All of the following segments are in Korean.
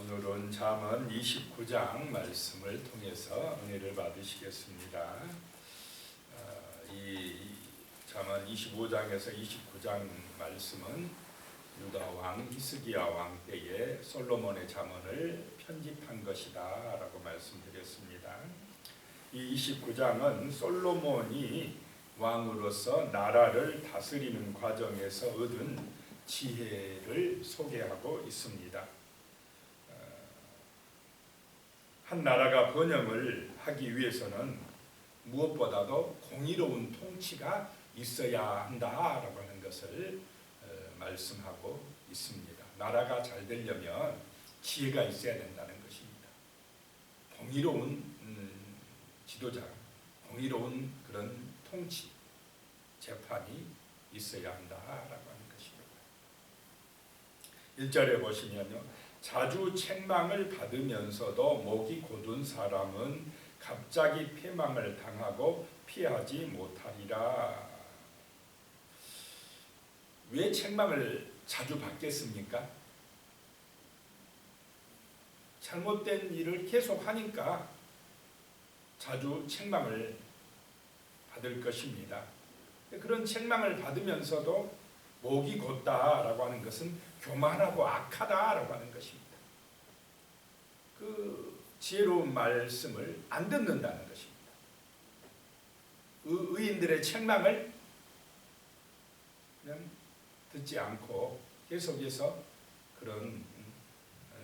오늘은 잠언 29장 말씀을 통해서 은혜를 받으시겠습니다. 이 잠언 25장에서 29장 말씀은 유다 왕 히스기야 왕 때에 솔로몬의 잠언을 편집한 것이다 라고 말씀드렸습니다. 이 29장은 솔로몬이 왕으로서 나라를 다스리는 과정에서 얻은 지혜를 소개하고 있습니다. 한 나라가 번영을 하기 위해서는 무엇보다도 공의로운 통치가 있어야 한다라고 하는 것을 말씀하고 있습니다. 나라가 잘 되려면 지혜가 있어야 된다는 것입니다. 공의로운 지도자, 공의로운 그런 통치, 재판이 있어야 한다라고 하는 것입니다. 1절에 보시면요. 자주 책망을 받으면서도 목이 곧은 사람은 갑자기 패망을 당하고 피하지 못하리라. 왜 책망을 자주 받겠습니까? 잘못된 일을 계속 하니까 자주 책망을 받을 것입니다. 그런 책망을 받으면서도 목이 곧다라고 하는 것은 교만하고 악하다라고 하는 것입니다. 그 지혜로운 말씀을 안 듣는다는 것입니다. 의인들의 책망을 그냥 듣지 않고 계속해서 그런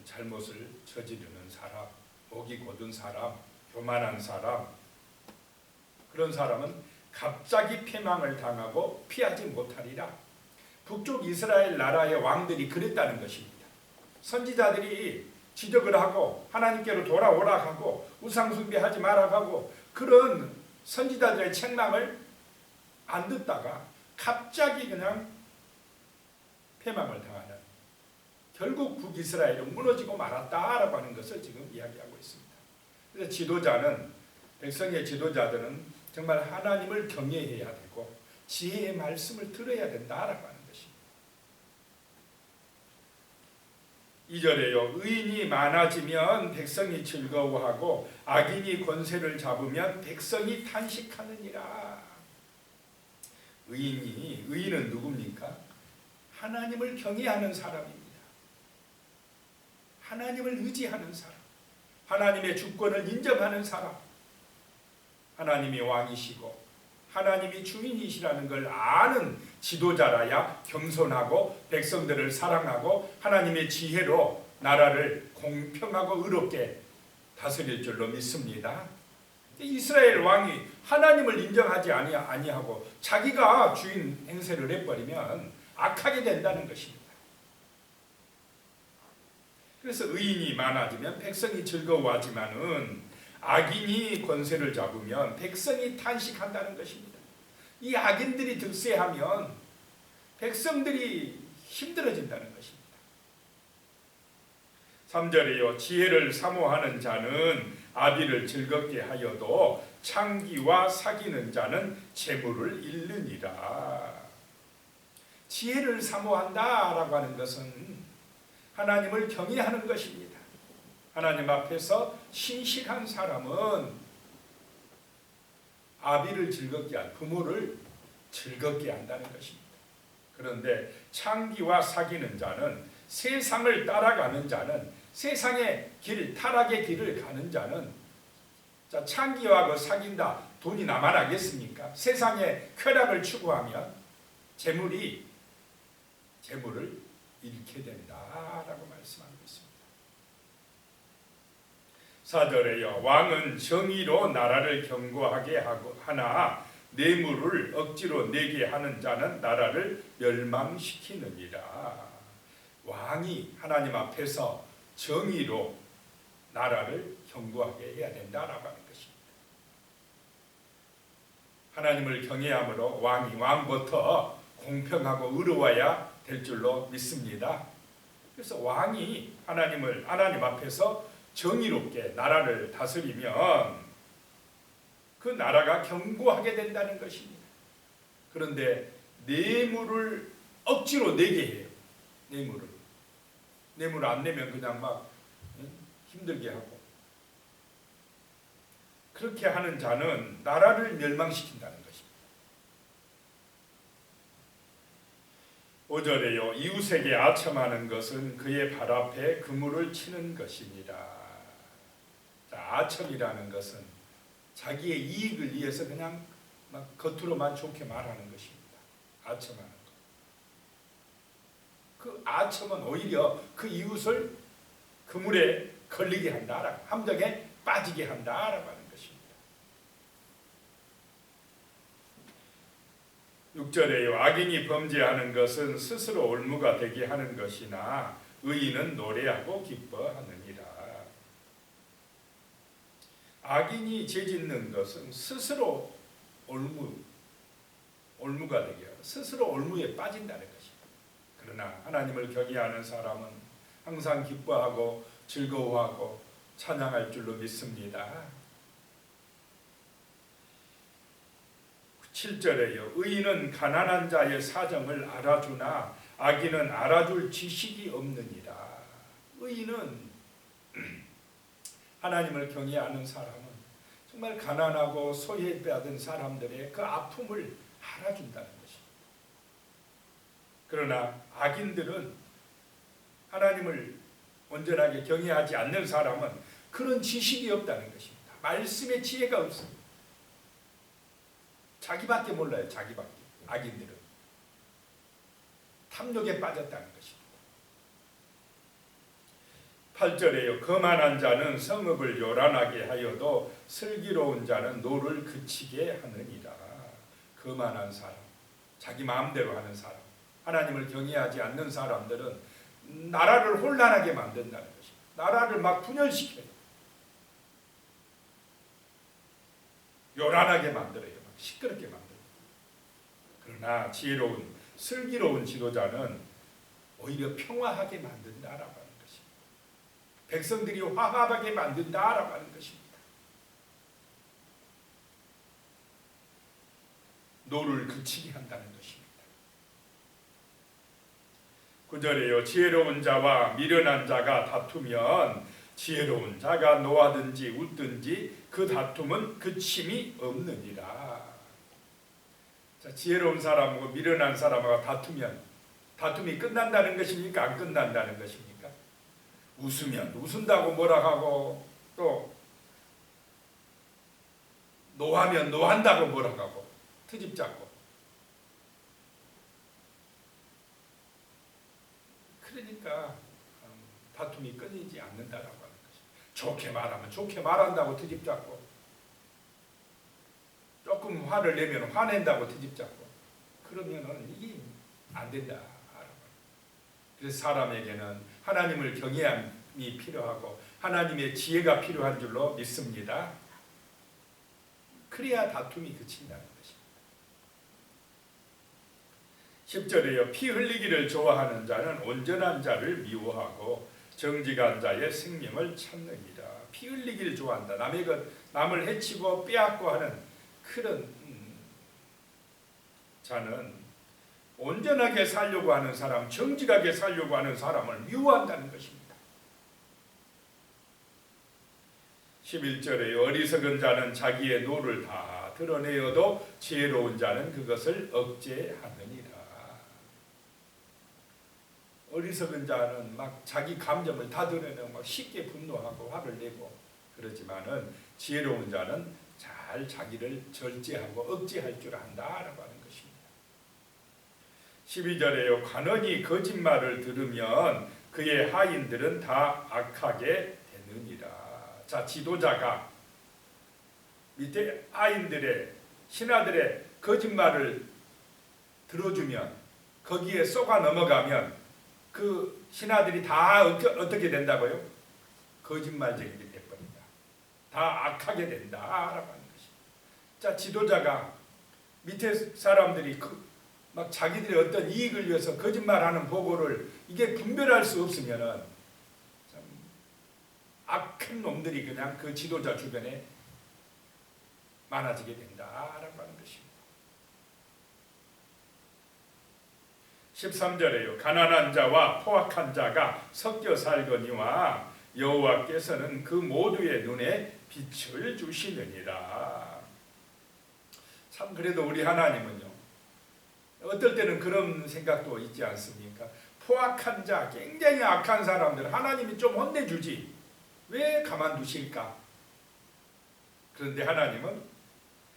잘못을 저지르는 사람, 목이 곧은 사람, 교만한 사람, 그런 사람은 갑자기 패망을 당하고 피하지 못하리라. 북쪽 이스라엘 나라의 왕들이 그랬다는 것입니다. 선지자들이 지적을 하고 하나님께로 돌아오라 하고 우상 숭배하지 마라 하고 그런 선지자들의 책망을 안 듣다가 갑자기 그냥 패망을 당하는, 결국 북이스라엘은 무너지고 말았다라고 하는 것을 지금 이야기하고 있습니다. 그래서 지도자는, 백성의 지도자들은 정말 하나님을 경외해야 되고 지혜의 말씀을 들어야 된다라고 하는 2절에요. 의인이 많아지면 백성이 즐거워하고 악인이 권세를 잡으면 백성이 탄식하느니라. 의인은 누굽니까? 하나님을 경외하는 사람입니다. 하나님을 의지하는 사람, 하나님의 주권을 인정하는 사람, 하나님이 왕이시고 하나님이 주인이시라는 걸 아는 지도자라야 겸손하고 백성들을 사랑하고 하나님의 지혜로 나라를 공평하고 의롭게 다스릴 줄로 믿습니다. 이스라엘 왕이 하나님을 인정하지 아니하고 자기가 주인 행세를 해버리면 악하게 된다는 것입니다. 그래서 의인이 많아지면 백성이 즐거워하지만은 악인이 권세를 잡으면 백성이 탄식한다는 것입니다. 이 악인들이 득세하면 백성들이 힘들어진다는 것입니다. 3절에요. 지혜를 사모하는 자는 아비를 즐겁게 하여도 창기와 사귀는 자는 재물을 잃느니라. 지혜를 사모한다라고 하는 것은 하나님을 경외하는 것입니다. 하나님 앞에서 신실한 사람은 아비를 즐겁게 한, 부모를 즐겁게 한다는 것입니다. 그런데 창기와 사귀는 자는, 세상을 따라가는 자는, 세상의 길, 타락의 길을 가는 자는, 자, 창기와 사귄다, 돈이 남아나겠습니까? 세상의 쾌락을 추구하면 재물을 잃게 된다라고 말씀하고 있습니다. 4절에요. 왕은 정의로 나라를 견고하게 하나 뇌물을 억지로 내게 하는 자는 나라를 멸망시키느니라. 왕이 하나님 앞에서 정의로 나라를 견고하게 해야 된다라고 하는 것입니다. 하나님을 경외함으로 왕부터 공평하고 의로워야 될 줄로 믿습니다. 그래서 왕이 하나님 앞에서 정의롭게 나라를 다스리면 그 나라가 견고하게 된다는 것입니다. 그런데 뇌물을 억지로 내게 해요. 뇌물을 안 내면 그냥 막 힘들게 하고 그렇게 하는 자는 나라를 멸망시킨다는 것입니다. 5절에요. 이웃에게 아첨하는 것은 그의 발 앞에 그물을 치는 것이니라. 자, 아첨이라는 것은 자기의 이익을 위해서 그냥 막 겉으로만 좋게 말하는 것입니다. 아첨하는 것. 그 아첨은 오히려 그 이웃을 그물에 걸리게 한다, 함정에 빠지게 한다라고 하는 것입니다. 6절에요. 악인이 범죄하는 것은 스스로 올무가 되게 하는 것이나 의인은 노래하고 기뻐하느니라. 악인이 죄짓는 것은 스스로 올무가 되게 하고 스스로 올무에 빠진다는 것입니다. 그러나 하나님을 경외하는 사람은 항상 기뻐하고 즐거워하고 찬양할 줄로 믿습니다. 7절에요. 의인은 가난한 자의 사정을 알아주나 악인은 알아줄 지식이 없느니라. 의인은 하나님을 경외하는 사람은 정말 가난하고 소외받은 사람들의 그 아픔을 알아준다는 것입니다. 그러나 악인들은 하나님을 온전하게 경외하지 않는 사람은 그런 지식이 없다는 것입니다. 말씀의 지혜가 없습니다. 자기밖에 몰라요. 자기밖에. 악인들은 탐욕에 빠졌다는 것입니다. 8절에요. 거만한 자는 성읍을 요란하게 하여도 슬기로운 자는 노를 그치게 하느니라. 거만한 사람, 자기 마음대로 하는 사람, 하나님을 경외하지 않는 사람들은 나라를 혼란하게 만든다는 것입니다. 나라를 막 분열시켜요. 요란하게 만들어요. 막 시끄럽게 만들어요. 그러나 지혜로운, 슬기로운 지도자는 오히려 평화하게 만든다라고 하는 것입니다. 백성들이 화합하게 만든다라고 하는 것입니다. 노를 그치게 한다는 것입니다. 9절에요. 지혜로운 자와 미련한 자가 다투면 지혜로운 자가 노하든지 웃든지 그 다툼은 그침이 없느니라. 자, 지혜로운 사람하고 미련한 사람하고 다투면 다툼이 끝난다는 것입니까? 안 끝난다는 것입니까? 웃으면 웃은다고 뭐라 하고 또 노하면 노한다고 뭐라 하고 트집 잡고 그러니까 다툼이 끊이지 않는다라고 하는 것입니다. 좋게 말하면 좋게 말한다고 트집 잡고 조금 화를 내면 화낸다고 트집 잡고 그러면은 이게 안 된다. 그래서 사람에게는 하나님을 경외함이 필요하고 하나님의 지혜가 필요한 줄로 믿습니다. 그래야 다툼이 그친다는 것입니다. 10절에요. 피 흘리기를 좋아하는 자는 온전한 자를 미워하고 정직한 자의 생명을 찾느니라. 피 흘리기를 좋아한다. 남을 해치고 빼앗고 하는 그런 자는 온전하게 살려고 하는 사람, 정직하게 살려고 하는 사람을 미워한다는 것입니다. 11절에 어리석은 자는 자기의 노를 다 드러내어도 지혜로운 자는 그것을 억제하느니라. 어리석은 자는 막 자기 감정을 다 드러내고 막 쉽게 분노하고 화를 내고 그러지만은 지혜로운 자는 잘 자기를 절제하고 억제할 줄 안다라고 하는 것입니다. 12절에요. 관원이 거짓말을 들으면 그의 하인들은 다 악하게 되느니라. 자, 지도자가 밑에 하인들의 신하들의 거짓말을 들어주면 거기에 속아 넘어가면 그 신하들이 다 어떻게 된다고요? 거짓말쟁이들이 돼버린다. 다 악하게 된다라고 하는 것입니다. 자, 지도자가 밑에 사람들이 막 자기들의 어떤 이익을 위해서 거짓말하는 보고를 이게 분별할 수 없으면은 참 악한 놈들이 그냥 그 지도자 주변에 많아지게 된다라고 하는 것입니다. 13절에요. 가난한 자와 포악한 자가 섞여 살거니와 여호와께서는 그 모두의 눈에 빛을 주시느니라. 참 그래도 우리 하나님은요, 어떨 때는 그런 생각도 있지 않습니까? 포악한 자, 굉장히 악한 사람들 하나님이 좀 혼내주지 왜 가만두실까? 그런데 하나님은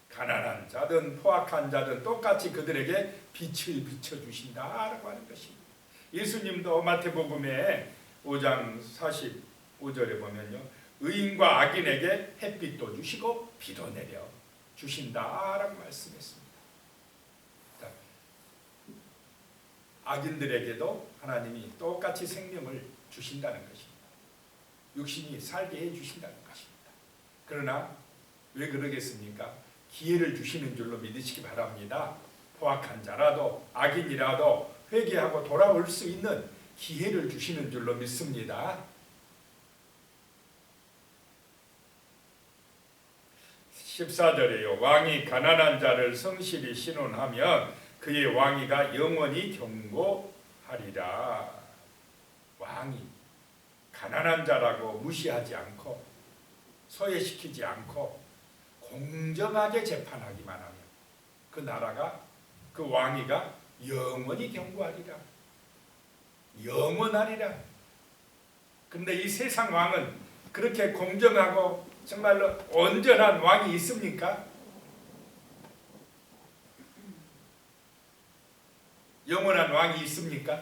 가난한 자든 포악한 자든 똑같이 그들에게 빛을 비춰주신다라고 하는 것입니다. 예수님도 마태복음에 5장 45절에 보면요, 의인과 악인에게 햇빛도 주시고 비도 내려 주신다라고 말씀했습니다. 악인들에게도 하나님이 똑같이 생명을 주신다는 것입니다. 육신이 살게 해주신다는 것입니다. 그러나 왜 그러겠습니까? 기회를 주시는 줄로 믿으시기 바랍니다. 포악한 자라도 악인이라도 회개하고 돌아올 수 있는 기회를 주시는 줄로 믿습니다. 14절에요. 왕이 가난한 자를 성실히 신원하면 그의 왕위가 영원히 경고하리라. 왕이 가난한 자라고 무시하지 않고 소외시키지 않고 공정하게 재판하기만 하면 그 나라가, 그 왕위가 영원히 경고하리라. 영원하리라. 그런데 이 세상 왕은 그렇게 공정하고 정말로 온전한 왕이 있습니까? 영원한 왕이 있습니까?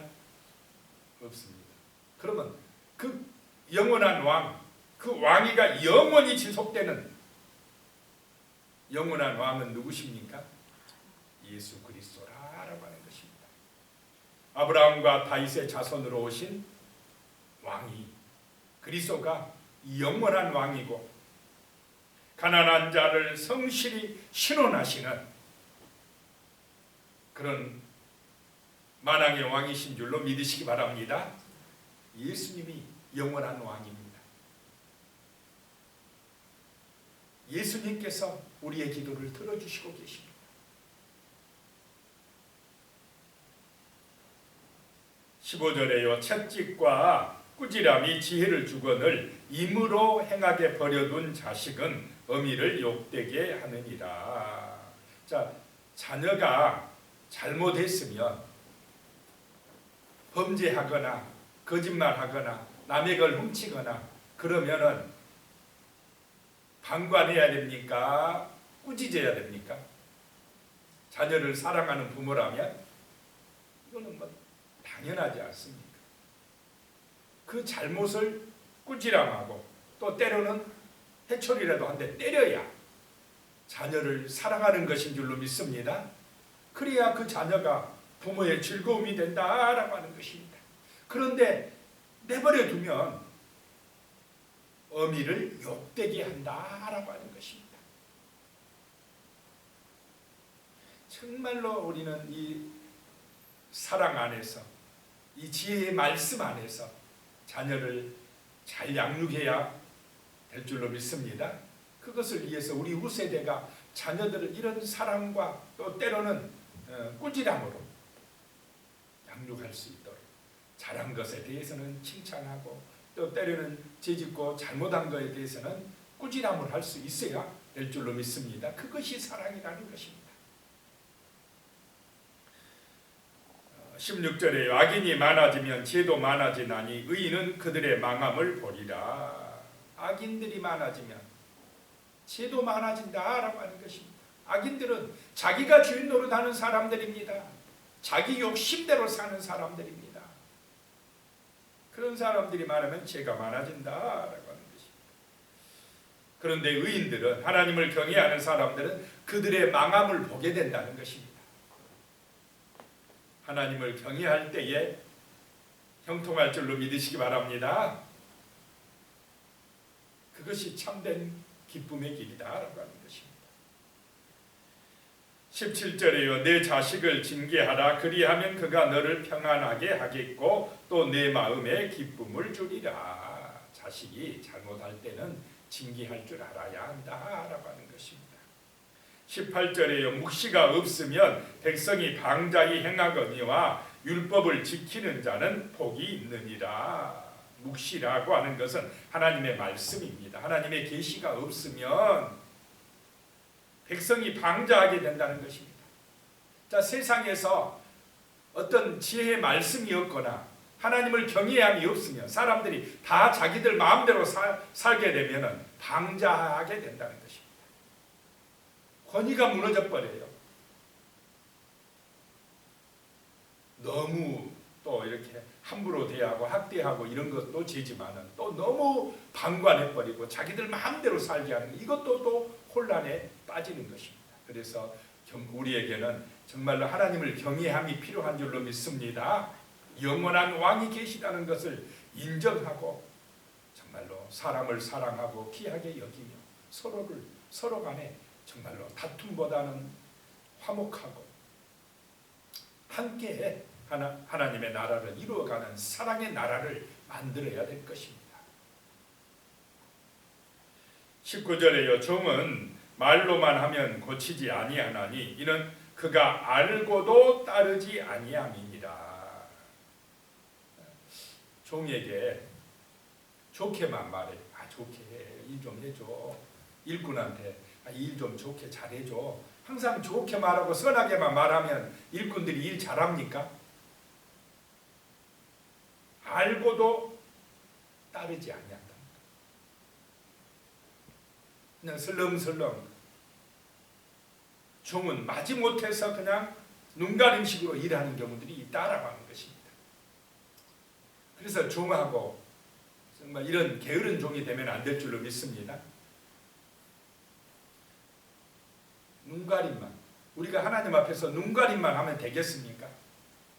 없습니다. 그러면 그 영원한 왕, 그 왕위가 영원히 지속되는 영원한 왕은 누구십니까? 예수 그리스도라고 하는 것입니다. 아브라함과 다윗의 자손으로 오신 왕이 그리스도가 영원한 왕이고 가난한 자를 성실히 신원하시는 그런 만왕의 왕이신 줄로 믿으시기 바랍니다. 예수님이 영원한 왕입니다. 예수님께서 우리의 기도를 들어주시고 계십니다. (15절에요) 채찍과 꾸지람이 지혜를 주거늘 임으로 행하게 버려둔 자식은 어미를 욕되게 하느니라. 자, 자녀가 잘못했으면 범죄하거나 거짓말하거나 남의 걸 훔치거나 그러면은 방관해야 됩니까? 꾸짖어야 됩니까? 자녀를 사랑하는 부모라면 이거는 뭐 당연하지 않습니까? 그 잘못을 꾸지람하고 또 때로는 해초리라도 한 대 때려야 자녀를 사랑하는 것인 줄로 믿습니다. 그래야 그 자녀가 부모의 즐거움이 된다라고 하는 것입니다. 그런데 내버려 두면 어미를 욕되게 한다라고 하는 것입니다. 정말로 우리는 이 사랑 안에서, 이 지혜의 말씀 안에서 자녀를 잘 양육해야 될 줄로 믿습니다. 그것을 위해서 우리 후세대가 자녀들을 이런 사랑과 또 때로는 꾸지람으로 양육할 수 있도록 잘한 것에 대해서는 칭찬하고 또 때로는 죄짓고 잘못한 것에 대해서는 꾸지람을 할 수 있어야 될 줄로 믿습니다. 그것이 사랑이라는 것입니다. 16절에요. 악인이 많아지면 죄도 많아지나니 의인은 그들의 망함을 보리라. 악인들이 많아지면 죄도 많아진다라고 하는 것입니다. 악인들은 자기가 주인 노릇하는 사람들입니다. 자기 욕심대로 사는 사람들입니다. 그런 사람들이 많으면 죄가 많아진다라고 하는 것입니다. 그런데 의인들은, 하나님을 경외하는 사람들은 그들의 망함을 보게 된다는 것입니다. 하나님을 경외할 때에 형통할 줄로 믿으시기 바랍니다. 그것이 참된 기쁨의 길이다라고 하는 것입니다. 17절에요. 내 자식을 징계하라. 그리하면 그가 너를 평안하게 하겠고 또 내 마음에 기쁨을 주리라. 자식이 잘못할 때는 징계할 줄 알아야 한다라고 하는 것입니다. 18절에요. 묵시가 없으면 백성이 방자히 행하거니와 율법을 지키는 자는 복이 있느니라. 묵시라고 하는 것은 하나님의 말씀입니다. 하나님의 계시가 없으면 백성이 방자하게 된다는 것입니다. 자, 세상에서 어떤 지혜의 말씀이 없거나 하나님을 경외함이 없으면 사람들이 다 자기들 마음대로 살게 되면 방자하게 된다는 것입니다. 권위가 무너져 버려요. 너무 또 이렇게 함부로 대하고 학대하고 이런 것도 죄지만은 또 너무 방관해버리고 자기들 마음대로 살게 하는 이것도 또 혼란에 빠지는 것입니다. 그래서 우리에게는 정말로 하나님을 경외함이 필요한 줄로 믿습니다. 영원한 왕이 계시다는 것을 인정하고 정말로 사람을 사랑하고 귀하게 여기며 서로 간에 정말로 다툼보다는 화목하고 함께 하나님의 나라를 이루어가는 사랑의 나라를 만들어야 될 것입니다. 19절에요. 종은 말로만 하면 고치지 아니하나니 이는 그가 알고도 따르지 아니함이니라. 종에게 좋게만 말해. 좋게 일 좀 해줘. 일꾼한테 일 좀 좋게 잘해줘. 항상 좋게 말하고 선하게만 말하면 일꾼들이 일 잘합니까? 알고도 따르지 아니한다. 그냥 슬렁슬렁 종은 마지못해서 그냥 눈가림식으로 일하는 경우들이 있다라고 하는 것입니다. 그래서 종하고 정말 이런 게으른 종이 되면 안 될 줄로 믿습니다. 눈가림만, 우리가 하나님 앞에서 눈가림만 하면 되겠습니까?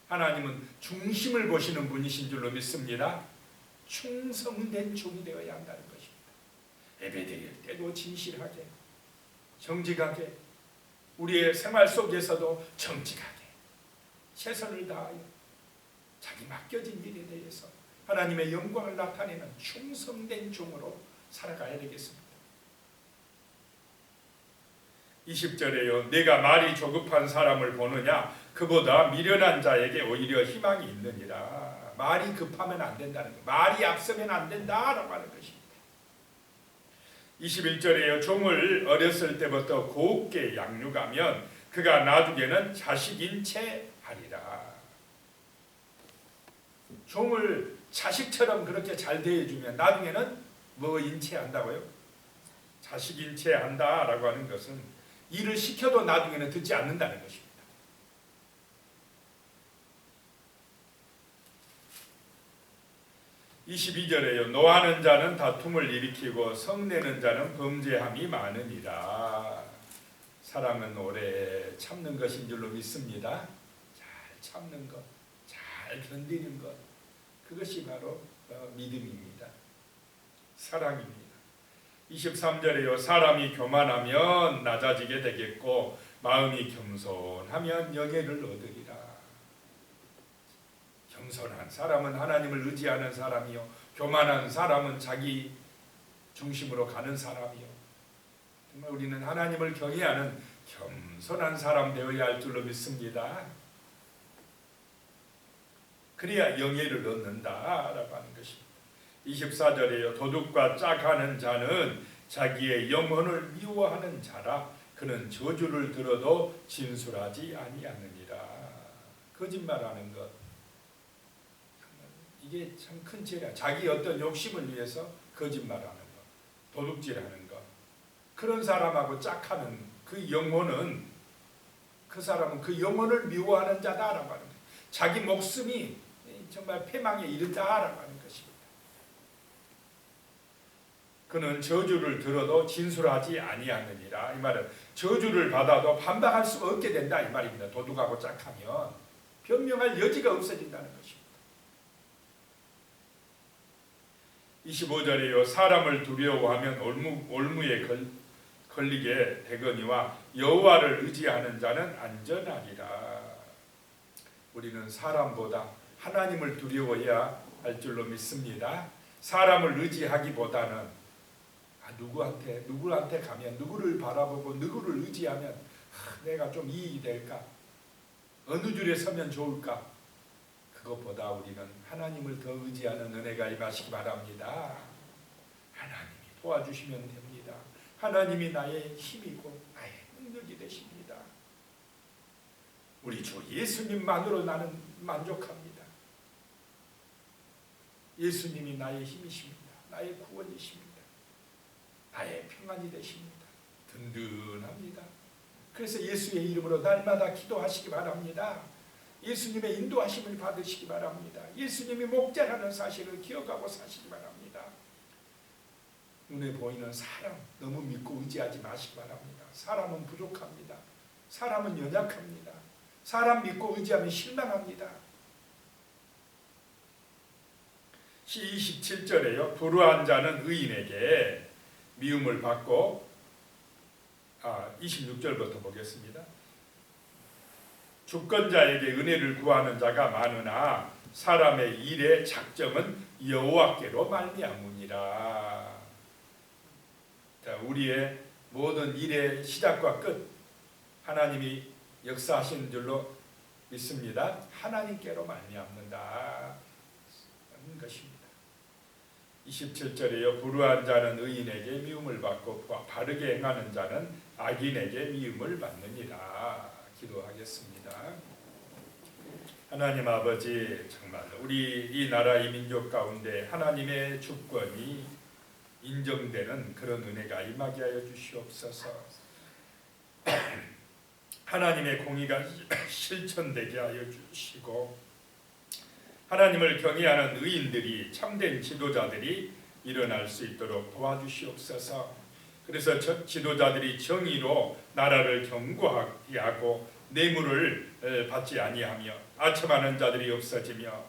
하나님은 중심을 보시는 분이신 줄로 믿습니다. 충성된 종이 되어야 한다는 것입니다. 예배드릴 때도 진실하게, 정직하게, 우리의 생활 속에서도 정직하게 최선을 다하여 자기 맡겨진 일에 대해서 하나님의 영광을 나타내는 충성된 종으로 살아가야 되겠습니다. 20절에요. 내가 말이 조급한 사람을 보느냐 그보다 미련한 자에게 오히려 희망이 있느니라. 말이 급하면 안 된다는 것, 말이 앞서면 안 된다라고 하는 것입니다. 21절에요. 종을 어렸을 때부터 곱게 양육하면 그가 나중에는 자식인 채 하리라. 종을 자식처럼 그렇게 잘 대해주면 나중에는 뭐인 채 한다고요? 자식인 채 한다라고 하는 것은 일을 시켜도 나중에는 듣지 않는다는 것입니다. 22절에요. 노하는 자는 다툼을 일으키고 성내는 자는 범죄함이 많으니라. 사랑은 오래 참는 것인 줄로 믿습니다. 잘 참는 것, 잘 견디는 것, 그것이 바로 믿음입니다. 사랑입니다. 23절에요. 사람이 교만하면 낮아지게 되겠고 마음이 겸손하면 영예를 얻으리라. 겸손한 사람은 하나님을 의지하는 사람이요, 교만한 사람은 자기 중심으로 가는 사람이요. 정말 우리는 하나님을 경외하는 겸손한 사람 되어야 할 줄로 믿습니다. 그래야 영예를 얻는다라고 하는 것입니다. 24절에요. 도둑과 짝하는 자는 자기의 영혼을 미워하는 자라. 그는 저주를 들어도 진술하지 아니하느니라. 거짓말하는 것, 이게 참 큰 죄야. 자기 어떤 욕심을 위해서 거짓말하는 것, 도둑질하는 것, 그런 사람하고 짝하는 그 영혼은, 그 사람은 그 영혼을 미워하는 자다라고 하는 거예요. 자기 목숨이 정말 패망에 이른다라고 하는 것입니다. 그는 저주를 들어도 진술하지 아니하느니라. 이 말은 저주를 받아도 반박할 수 없게 된다 이 말입니다. 도둑하고 짝하면 변명할 여지가 없어진다는 것입니다. 25절에요. 사람을 두려워하면 올무에 걸리게 되거니와 여호와를 의지하는 자는 안전하리라. 우리는 사람보다 하나님을 두려워해야 할 줄로 믿습니다. 사람을 의지하기보다는 누구한테 가면, 누구를 바라보고 누구를 의지하면 내가 좀 이익이 될까, 어느 줄에 서면 좋을까, 그것보다 우리는 하나님을 더 의지하는 은혜가 임하시기 바랍니다. 하나님이 도와주시면 됩니다. 하나님이 나의 힘이고 나의 능력이 되십니다. 우리 주 예수님만으로 나는 만족합니다. 예수님이 나의 힘이십니다. 나의 구원이십니다. 나의 평안이 되십니다. 든든합니다. 그래서 예수의 이름으로 날마다 기도하시기 바랍니다. 예수님의 인도하심을 받으시기 바랍니다. 예수님이 목자라는 사실을 기억하고 사시기 바랍니다. 눈에 보이는 사람 너무 믿고 의지하지 마시기 바랍니다. 사람은 부족합니다. 사람은 연약합니다. 사람 믿고 의지하면 실망합니다. 27절에요. 불의한 자는 의인에게 미움을 받고 26절부터 보겠습니다. 주권자에게 은혜를 구하는 자가 많으나 사람의 일의 작정은 여호와께로 말미암으니라. 자, 우리의 모든 일의 시작과 끝 하나님이 역사하시는 줄로 믿습니다. 하나님께로 말미암는다 하는 것입니다. 27절에요. 불의한 자는 의인에게 미움을 받고 바르게 행하는 자는 악인에게 미움을 받느니라. 기도하겠습니다. 하나님 아버지, 정말 우리 이 나라 이 민족 가운데 하나님의 주권이 인정되는 그런 은혜가 임하게 하여 주시옵소서. 하나님의 공의가 실천되게 하여 주시고 하나님을 경외하는 의인들이 참된 지도자들이 일어날 수 있도록 도와주시옵소서. 그래서 지도자들이 정의로 나라를 견고하게 하고 뇌물을 받지 아니하며 아첨하는 자들이 없어지며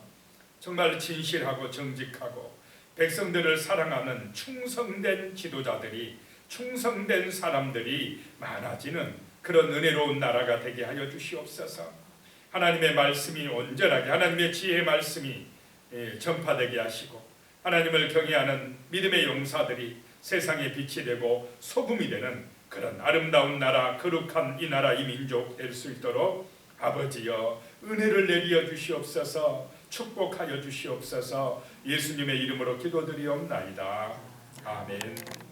정말 진실하고 정직하고 백성들을 사랑하는 충성된 지도자들이 충성된 사람들이 많아지는 그런 은혜로운 나라가 되게 하여 주시옵소서. 하나님의 말씀이 온전하게 하나님의 지혜의 말씀이 전파되게 하시고 하나님을 경외하는 믿음의 용사들이 세상의 빛이 되고 소금이 되는 그런 아름다운 나라, 거룩한 이 나라 이 민족 될 수 있도록 아버지여 은혜를 내려 주시옵소서. 축복하여 주시옵소서. 예수님의 이름으로 기도드리옵나이다. 아멘.